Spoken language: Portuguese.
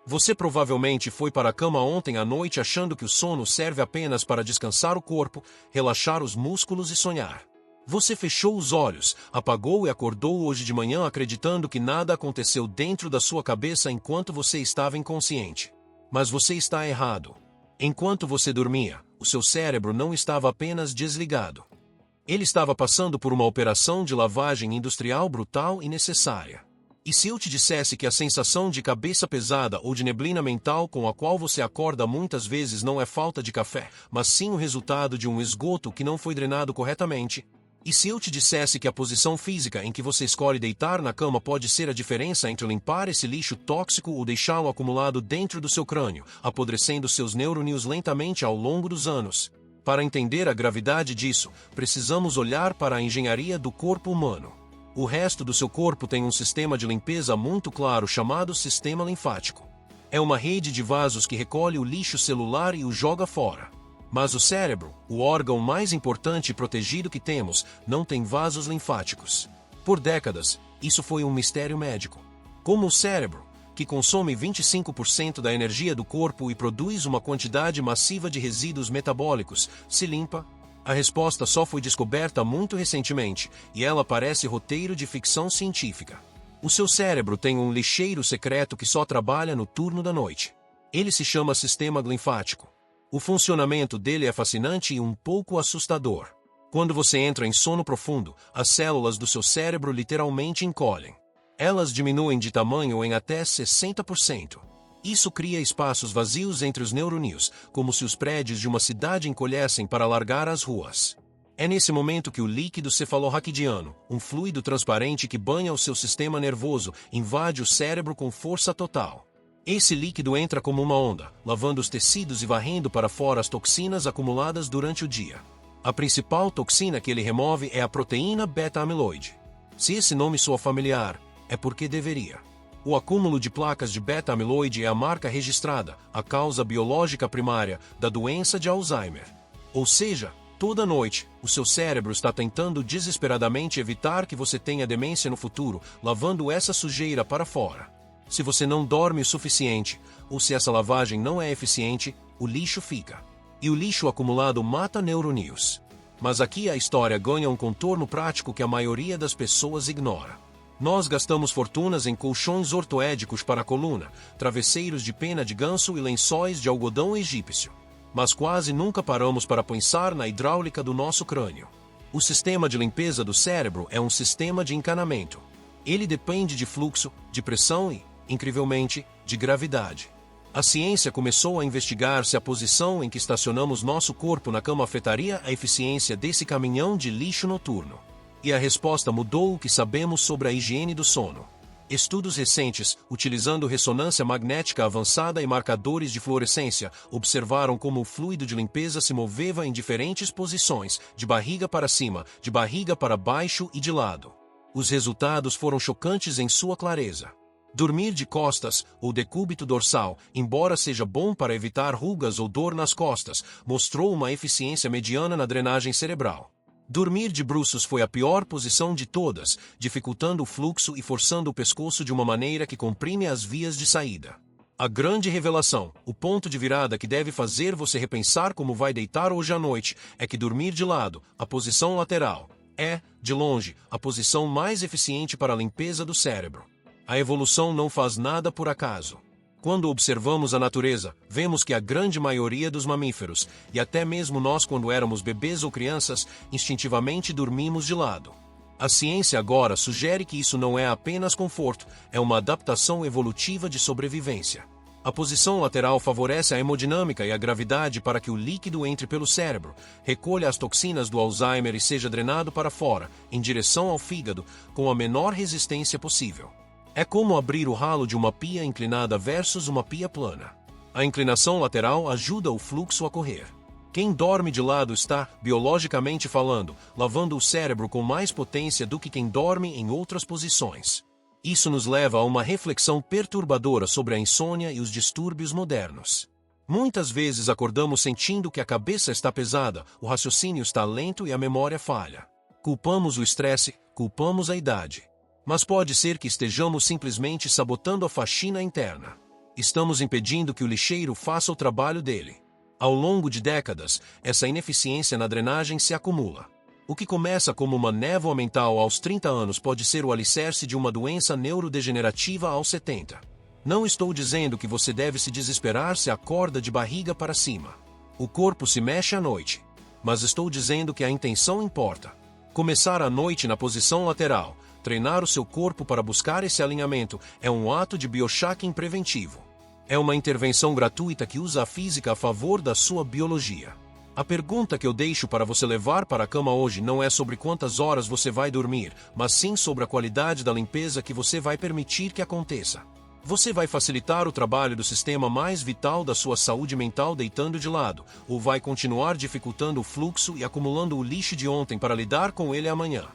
Você provavelmente foi para a cama ontem à noite achando que o sono serve apenas para descansar o corpo, relaxar os músculos e sonhar. Você fechou os olhos, apagou e acordou hoje de manhã acreditando que nada aconteceu dentro da sua cabeça enquanto você estava inconsciente. Mas você está errado. Enquanto você dormia, o seu cérebro não estava apenas desligado. Ele estava passando por uma operação de lavagem industrial brutal e necessária. E se eu te dissesse que a sensação de cabeça pesada ou de neblina mental com a qual você acorda muitas vezes não é falta de café, mas sim o resultado de um esgoto que não foi drenado corretamente? E se eu te dissesse que a posição física em que você escolhe deitar na cama pode ser a diferença entre limpar esse lixo tóxico ou deixá-lo acumulado dentro do seu crânio, apodrecendo seus neurônios lentamente ao longo dos anos? Para entender a gravidade disso, precisamos olhar para a engenharia do corpo humano. O resto do seu corpo tem um sistema de limpeza muito claro chamado sistema linfático. É uma rede de vasos que recolhe o lixo celular e o joga fora. Mas o cérebro, o órgão mais importante e protegido que temos, não tem vasos linfáticos. Por décadas, isso foi um mistério médico. Como o cérebro, que consome 25% da energia do corpo e produz uma quantidade massiva de resíduos metabólicos, se limpa? A resposta só foi descoberta muito recentemente, e ela parece roteiro de ficção científica. O seu cérebro tem um lixeiro secreto que só trabalha no turno da noite. Ele se chama sistema linfático. O funcionamento dele é fascinante e um pouco assustador. Quando você entra em sono profundo, as células do seu cérebro literalmente encolhem. Elas diminuem de tamanho em até 60%. Isso cria espaços vazios entre os neurônios, como se os prédios de uma cidade encolhessem para largar as ruas. É nesse momento que o líquido cefalorraquidiano, um fluido transparente que banha o seu sistema nervoso, invade o cérebro com força total. Esse líquido entra como uma onda, lavando os tecidos e varrendo para fora as toxinas acumuladas durante o dia. A principal toxina que ele remove é a proteína beta-amiloide. Se esse nome soa familiar, é porque deveria. O acúmulo de placas de beta-amiloide é a marca registrada, a causa biológica primária da doença de Alzheimer. Ou seja, toda noite, o seu cérebro está tentando desesperadamente evitar que você tenha demência no futuro, lavando essa sujeira para fora. Se você não dorme o suficiente, ou se essa lavagem não é eficiente, o lixo fica. E o lixo acumulado mata neurônios. Mas aqui a história ganha um contorno prático que a maioria das pessoas ignora. Nós gastamos fortunas em colchões ortoédicos para a coluna, travesseiros de pena de ganso e lençóis de algodão egípcio. Mas quase nunca paramos para pensar na hidráulica do nosso crânio. O sistema de limpeza do cérebro é um sistema de encanamento. Ele depende de fluxo, de pressão e, incrivelmente, de gravidade. A ciência começou a investigar se a posição em que estacionamos nosso corpo na cama afetaria a eficiência desse caminhão de lixo noturno. E a resposta mudou o que sabemos sobre a higiene do sono. Estudos recentes, utilizando ressonância magnética avançada e marcadores de fluorescência, observaram como o fluido de limpeza se moveva em diferentes posições, de barriga para cima, de barriga para baixo e de lado. Os resultados foram chocantes em sua clareza. Dormir de costas, ou decúbito dorsal, embora seja bom para evitar rugas ou dor nas costas, mostrou uma eficiência mediana na drenagem cerebral. Dormir de bruços foi a pior posição de todas, dificultando o fluxo e forçando o pescoço de uma maneira que comprime as vias de saída. A grande revelação, o ponto de virada que deve fazer você repensar como vai deitar hoje à noite, é que dormir de lado, a posição lateral, é, de longe, a posição mais eficiente para a limpeza do cérebro. A evolução não faz nada por acaso. Quando observamos a natureza, vemos que a grande maioria dos mamíferos, e até mesmo nós quando éramos bebês ou crianças, instintivamente dormimos de lado. A ciência agora sugere que isso não é apenas conforto, é uma adaptação evolutiva de sobrevivência. A posição lateral favorece a hemodinâmica e a gravidade para que o líquido entre pelo cérebro, recolha as toxinas do Alzheimer e seja drenado para fora, em direção ao fígado, com a menor resistência possível. É como abrir o ralo de uma pia inclinada versus uma pia plana. A inclinação lateral ajuda o fluxo a correr. Quem dorme de lado está, biologicamente falando, lavando o cérebro com mais potência do que quem dorme em outras posições. Isso nos leva a uma reflexão perturbadora sobre a insônia e os distúrbios modernos. Muitas vezes acordamos sentindo que a cabeça está pesada, o raciocínio está lento e a memória falha. Culpamos o estresse, culpamos a idade. Mas pode ser que estejamos simplesmente sabotando a faxina interna. Estamos impedindo que o lixeiro faça o trabalho dele. Ao longo de décadas, essa ineficiência na drenagem se acumula. O que começa como uma névoa mental aos 30 anos pode ser o alicerce de uma doença neurodegenerativa aos 70. Não estou dizendo que você deve se desesperar se acorda de barriga para cima. O corpo se mexe à noite. Mas estou dizendo que a intenção importa. Começar a noite na posição lateral, treinar o seu corpo para buscar esse alinhamento, é um ato de biohacking preventivo. É uma intervenção gratuita que usa a física a favor da sua biologia. A pergunta que eu deixo para você levar para a cama hoje não é sobre quantas horas você vai dormir, mas sim sobre a qualidade da limpeza que você vai permitir que aconteça. Você vai facilitar o trabalho do sistema mais vital da sua saúde mental deitando de lado, ou vai continuar dificultando o fluxo e acumulando o lixo de ontem para lidar com ele amanhã?